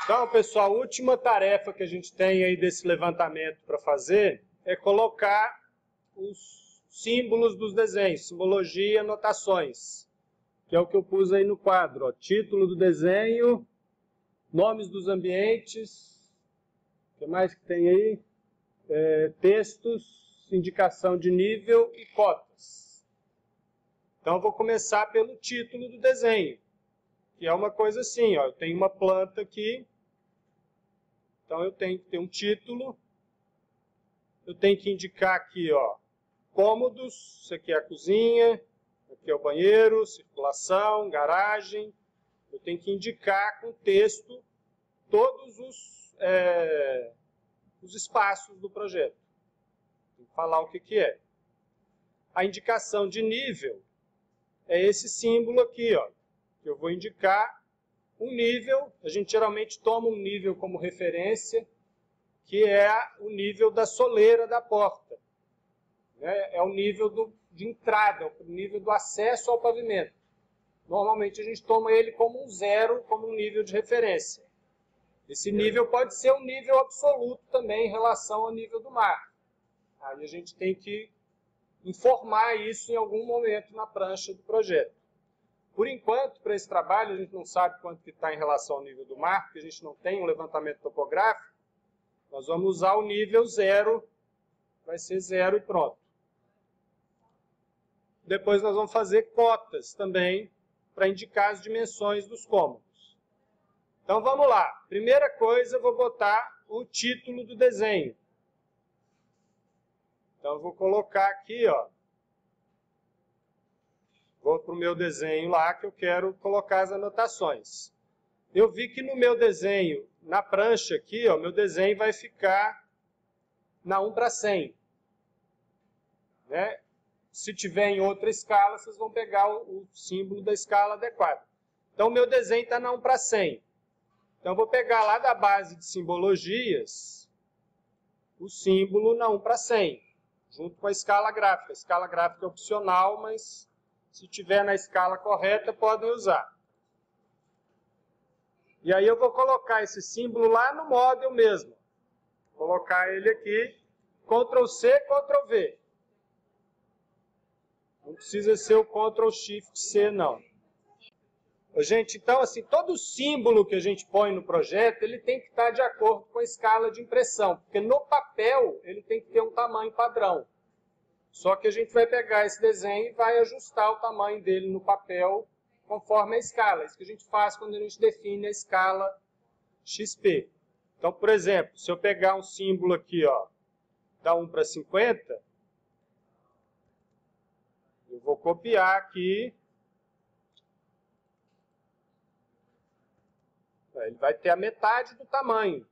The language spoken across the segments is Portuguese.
Então, pessoal, a última tarefa que a gente tem aí desse levantamento para fazer é colocar os símbolos dos desenhos, simbologia e anotações, que é o que eu pus aí no quadro. Ó. Título do desenho, nomes dos ambientes, o que mais que tem aí? Textos, indicação de nível e cotas. Então, eu vou começar pelo título do desenho, que é uma coisa assim, ó, eu tenho uma planta aqui, então eu tenho que ter um título, eu tenho que indicar aqui, ó, cômodos, isso aqui é a cozinha, aqui é o banheiro, circulação, garagem, eu tenho que indicar com texto todos os espaços do projeto, tem que falar o que é. A indicação de nível é esse símbolo aqui, ó, que eu vou indicar um nível, a gente geralmente toma um nível como referência, que é o nível da soleira da porta. É o nível de entrada, o nível do acesso ao pavimento. Normalmente a gente toma ele como um 0, como um nível de referência. Esse nível pode ser um nível absoluto também em relação ao nível do mar. Aí a gente tem que informar isso em algum momento na prancha do projeto. Por enquanto, para esse trabalho, a gente não sabe quanto que está em relação ao nível do mar, porque a gente não tem um levantamento topográfico. Nós vamos usar o nível 0, vai ser 0 e pronto. Depois nós vamos fazer cotas também, para indicar as dimensões dos cômodos. Então vamos lá. Primeira coisa, eu vou botar o título do desenho. Então eu vou colocar aqui, ó. Vou para o meu desenho lá, que eu quero colocar as anotações. Eu vi que no meu desenho, na prancha aqui, ó, meu desenho vai ficar na 1:100. Né? Se tiver em outra escala, vocês vão pegar o símbolo da escala adequada. Então, o meu desenho está na 1:100. Então, eu vou pegar lá da base de simbologias o símbolo na 1:100, junto com a escala gráfica. A escala gráfica é opcional, mas se tiver na escala correta, podem usar. E aí eu vou colocar esse símbolo lá no model mesmo. Vou colocar ele aqui, Ctrl C, Ctrl V. Não precisa ser o Ctrl Shift C, não. Gente, então, assim, todo símbolo que a gente põe no projeto, ele tem que estar de acordo com a escala de impressão. Porque no papel, ele tem que ter um tamanho padrão. Só que a gente vai pegar esse desenho e vai ajustar o tamanho dele no papel conforme a escala. Isso que a gente faz quando a gente define a escala XP. Então, por exemplo, se eu pegar um símbolo aqui, ó, da 1:50, eu vou copiar aqui. Ele vai ter a metade do tamanho.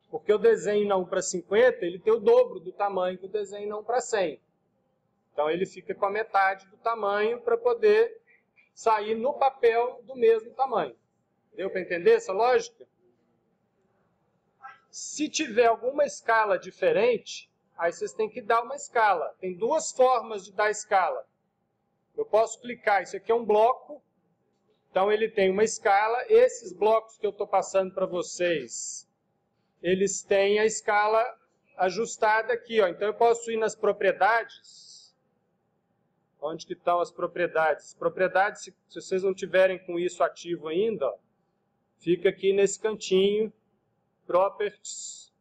Porque o desenho na 1:50, ele tem o dobro do tamanho do desenho na 1:100. Então, ele fica com a metade do tamanho para poder sair no papel do mesmo tamanho. Deu para entender essa lógica? Se tiver alguma escala diferente, aí vocês têm que dar uma escala. Tem duas formas de dar escala. Eu posso clicar, isso aqui é um bloco, então ele tem uma escala. Esses blocos que eu estou passando para vocês, eles têm a escala ajustada aqui. Ó. Então eu posso ir nas propriedades. Onde que estão as propriedades? As propriedades, se vocês não tiverem com isso ativo ainda, ó, fica aqui nesse cantinho, Properties,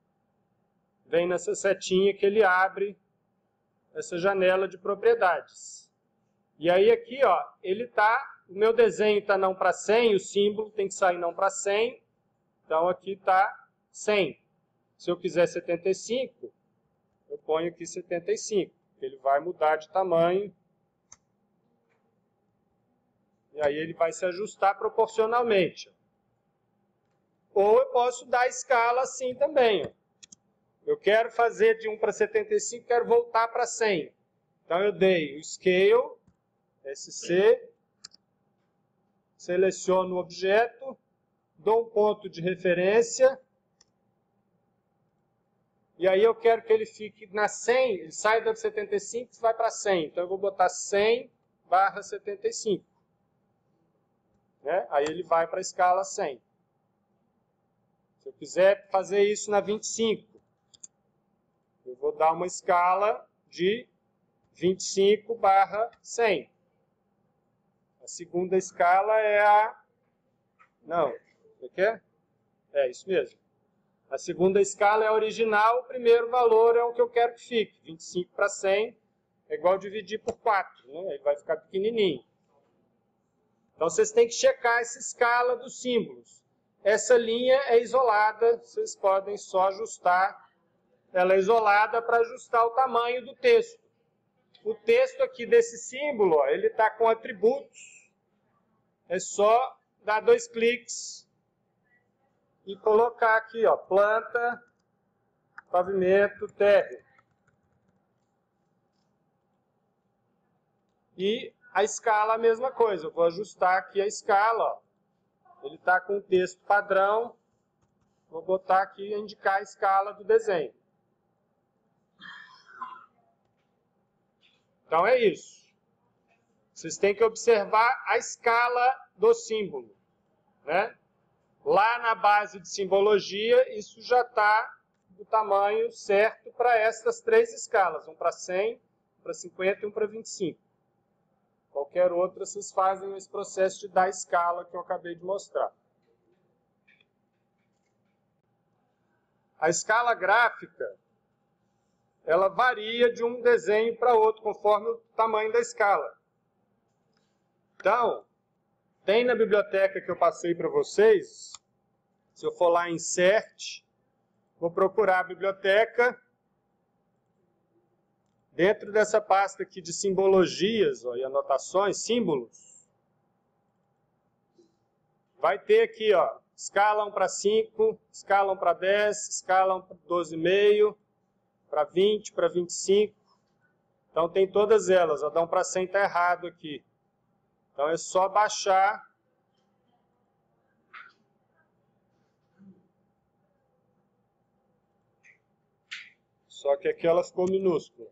vem nessa setinha que ele abre essa janela de propriedades. E aí aqui, ó, o meu desenho está na 1:100, o símbolo tem que sair na 1:100, então aqui está 100. Se eu quiser 75, eu ponho aqui 75, ele vai mudar de tamanho. E aí ele vai se ajustar proporcionalmente. Ou eu posso dar escala assim também. Ó. Eu quero fazer de 1:75, quero voltar para 100. Então eu dei o Scale, SC, seleciono o objeto, dou um ponto de referência, e aí eu quero que ele fique na 100, ele sai da 75 e vai para 100. Então eu vou botar 100/75. Né? Aí ele vai para a escala 100. eu quiser fazer isso na 25, eu vou dar uma escala de 25/100. A segunda escala é a... Não, o que é? É isso mesmo. A segunda escala é a original, o primeiro valor é o que eu quero que fique. 25/100 é igual a dividir por 4, né? Ele vai ficar pequenininho. Então, vocês têm que checar essa escala dos símbolos. Essa linha é isolada, vocês podem só ajustar. Ela é isolada para ajustar o tamanho do texto. O texto aqui desse símbolo, ó, ele está com atributos. É só dar 2 cliques e colocar aqui, ó, planta, pavimento, térreo. E a escala a mesma coisa. Eu vou ajustar aqui a escala, ó. Ele está com o texto padrão. Vou botar aqui e indicar a escala do desenho. Então é isso. Vocês têm que observar a escala do símbolo, né? Lá na base de simbologia, isso já está do tamanho certo para estas 3 escalas. Um para 100, um para 50 e um para 25. Qualquer outra, vocês fazem esse processo de dar escala que eu acabei de mostrar. A escala gráfica, ela varia de um desenho para outro, conforme o tamanho da escala. Então, tem na biblioteca que eu passei para vocês, se eu for lá em Insert, vou procurar a biblioteca. Dentro dessa pasta aqui de simbologias, ó, e anotações, símbolos, vai ter aqui, ó, escala 1 para 5, escala 1 para 10, escala 1 para 12,5, para 20, para 25. Então tem todas elas, ó, dá 1 para 100 está errado aqui. Então é só baixar. Só que aqui ela ficou minúscula.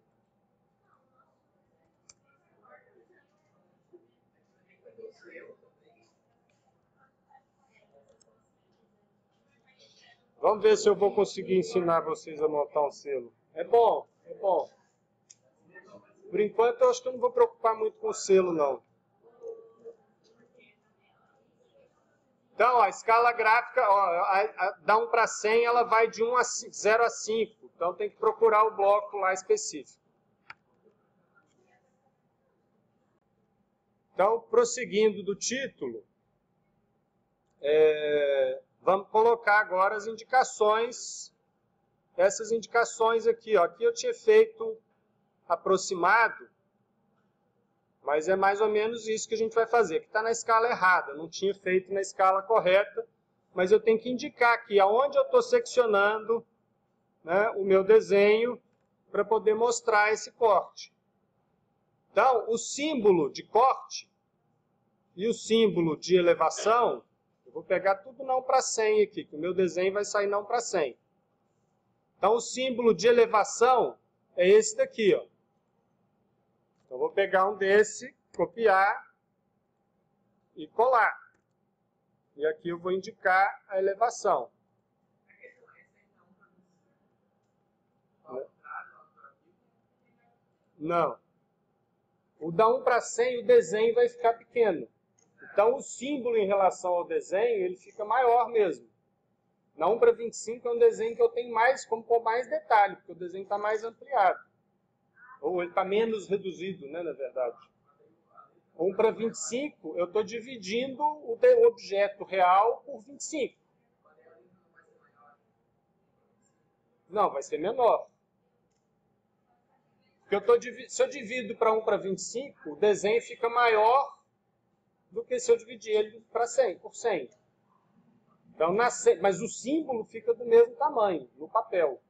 Vamos ver se eu vou conseguir ensinar vocês a montar um selo. É bom, é bom. Por enquanto, eu acho que eu não vou preocupar muito com o selo, não. Então, a escala gráfica, ó, dá 1 para 100, ela vai de 0 a 5. Então, tem que procurar o bloco lá específico. Então, prosseguindo do título, vamos colocar agora as indicações. Essas indicações aqui, ó, aqui eu tinha feito aproximado, mas é mais ou menos isso que a gente vai fazer. Aqui está na escala errada, não tinha feito na escala correta, mas eu tenho que indicar aqui aonde eu estou seccionando, né, o meu desenho para poder mostrar esse corte. Então, o símbolo de corte e o símbolo de elevação, eu vou pegar tudo não para 100 aqui, que o meu desenho vai sair não para 100. Então, o símbolo de elevação é esse daqui, ó. Então, eu vou pegar um desse, copiar e colar. E aqui eu vou indicar a elevação. Não. O da 1 para 100, o desenho vai ficar pequeno. Então, o símbolo em relação ao desenho, ele fica maior mesmo. Na 1 para 25 é um desenho que eu tenho mais, como com mais detalhe, porque o desenho está mais ampliado. Ou ele está menos reduzido, né, na verdade. 1 para 25, eu estou dividindo o objeto real por 25. Não, vai ser menor. Porque se eu divido para 1 para 25, o desenho fica maior do que se eu dividir ele para 100, por 100. Então, mas o símbolo fica do mesmo tamanho, no papel.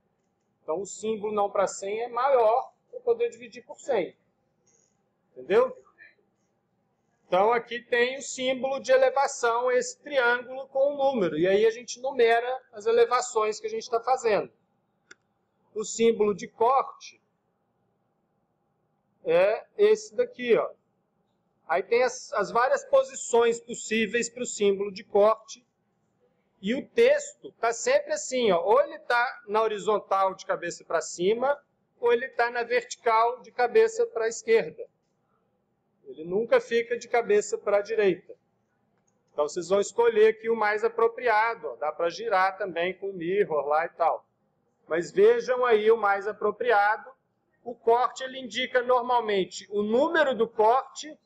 Então, o símbolo não para 100 é maior para poder dividir por 100. Entendeu? Então, aqui tem o símbolo de elevação, esse triângulo com um número. E aí a gente numera as elevações que a gente está fazendo. O símbolo de corte é esse daqui, ó. Aí tem as várias posições possíveis para o símbolo de corte. E o texto está sempre assim, ó, ou ele está na horizontal de cabeça para cima, ou ele está na vertical de cabeça para a esquerda. Ele nunca fica de cabeça para a direita. Então vocês vão escolher aqui o mais apropriado. Ó, dá para girar também com o mirror lá e tal. Mas vejam aí o mais apropriado. O corte ele indica normalmente o número do corte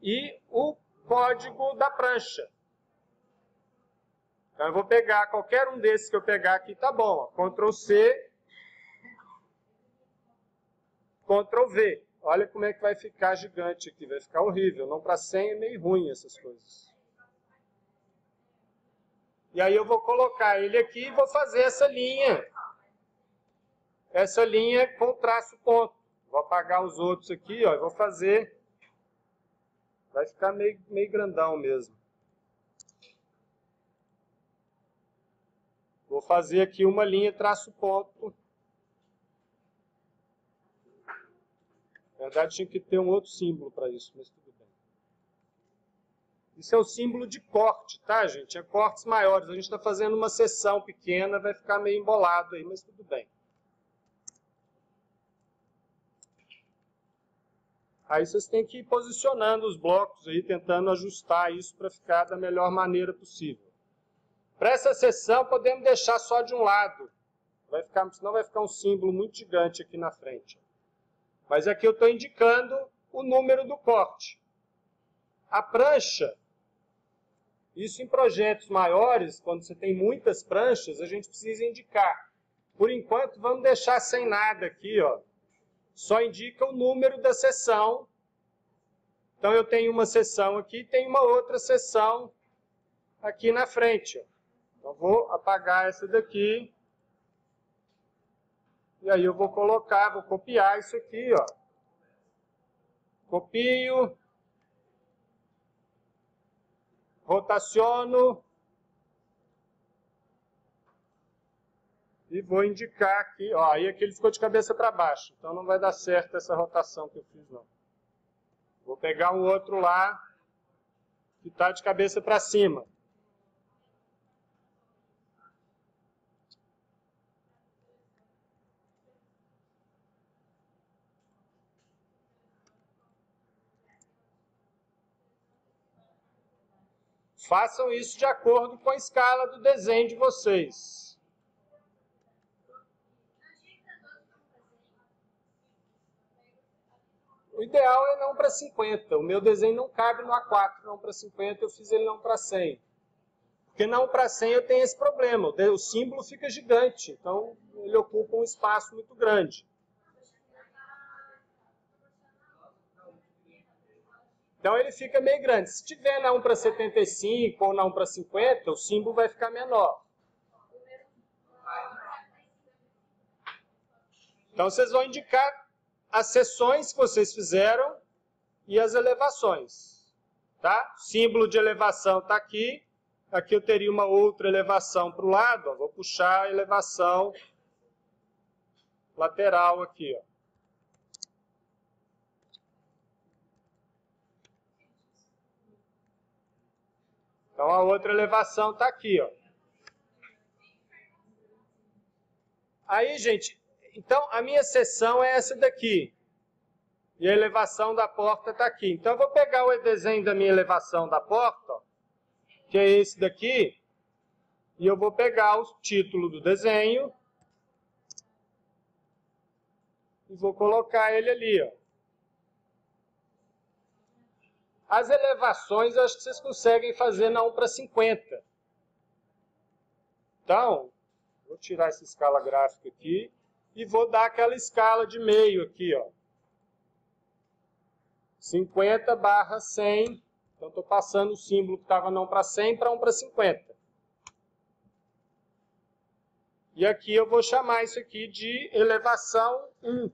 e o código da prancha. Então eu vou pegar qualquer um desses que eu pegar aqui, tá bom. Ó, Ctrl C, Ctrl V. Olha como é que vai ficar gigante aqui, vai ficar horrível. Não para 100 é meio ruim essas coisas. E aí eu vou colocar ele aqui e vou fazer essa linha. Essa linha com traço ponto. Vou apagar os outros aqui, ó, e vou fazer. Vai ficar meio grandão mesmo. Vou fazer aqui uma linha traço ponto. Na verdade, tinha que ter um outro símbolo para isso, mas tudo bem. Isso é o símbolo de corte, tá, gente? É cortes maiores. A gente está fazendo uma seção pequena, vai ficar meio embolado aí, mas tudo bem. Aí vocês têm que ir posicionando os blocos aí, tentando ajustar isso para ficar da melhor maneira possível. Para essa seção, podemos deixar só de um lado. Senão vai ficar um símbolo muito gigante aqui na frente. Mas aqui eu estou indicando o número do corte. A prancha, isso em projetos maiores, quando você tem muitas pranchas, a gente precisa indicar. Por enquanto, vamos deixar sem nada aqui, ó. Só indica o número da seção. Então eu tenho uma seção aqui, tem uma outra seção aqui na frente. Ó. Então vou apagar essa daqui. E aí eu vou colocar, vou copiar isso aqui, ó. Copio. Rotaciono. E vou indicar aqui, ó, aí aqui ele ficou de cabeça para baixo, então não vai dar certo essa rotação que eu fiz, não. Vou pegar um outro lá, que está de cabeça para cima. Façam isso de acordo com a escala do desenho de vocês. O ideal é não para 50. O meu desenho não cabe no A4, não para 50, eu fiz ele não para 100. Porque não para 100 eu tenho esse problema, o símbolo fica gigante, então ele ocupa um espaço muito grande. Então ele fica meio grande. Se tiver na 1 para 75 ou na 1 para 50, o símbolo vai ficar menor. Então vocês vão indicar as seções que vocês fizeram e as elevações. Tá? O símbolo de elevação está aqui. Aqui eu teria uma outra elevação para o lado. Ó. Vou puxar a elevação lateral aqui. Ó. Então a outra elevação está aqui. Ó. Aí, gente, então a minha seção é essa daqui. E a elevação da porta está aqui. Então eu vou pegar o desenho da minha elevação da porta, ó, que é esse daqui, e eu vou pegar o título do desenho e vou colocar ele ali. Ó. As elevações eu acho que vocês conseguem fazer na 1 para 50. Então, vou tirar essa escala gráfica aqui e vou dar aquela escala de meio aqui, ó. 50/100. Então, estou passando o símbolo que estava não para 100 para 1 para 50. E aqui eu vou chamar isso aqui de elevação 1.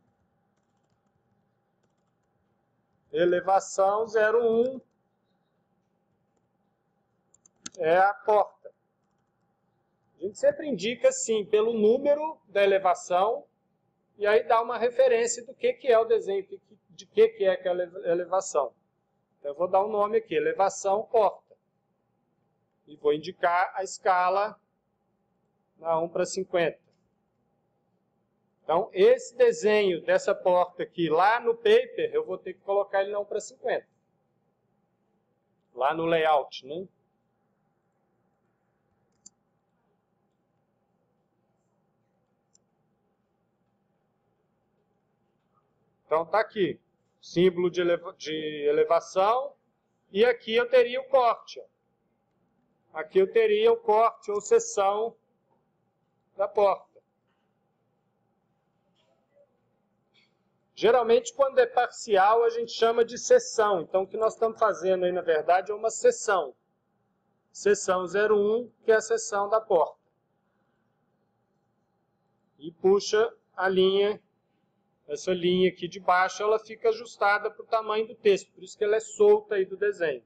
Elevação 01 é a porta. A gente sempre indica, assim, pelo número da elevação, e aí dá uma referência do que é o desenho, de que é aquela elevação. Então, eu vou dar um nome aqui, elevação porta. E vou indicar a escala na 1:50. Então, esse desenho dessa porta aqui, lá no paper, eu vou ter que colocar ele na 1:50. Lá no layout, né? Então, está aqui, símbolo de elevação, e aqui eu teria o corte. Ó. Aqui eu teria o corte ou seção da porta. Geralmente, quando é parcial, a gente chama de seção. Então, o que nós estamos fazendo aí, na verdade, é uma seção. Seção 01, que é a seção da porta. E puxa a linha. Essa linha aqui de baixo, ela fica ajustada para o tamanho do texto, por isso que ela é solta aí do desenho.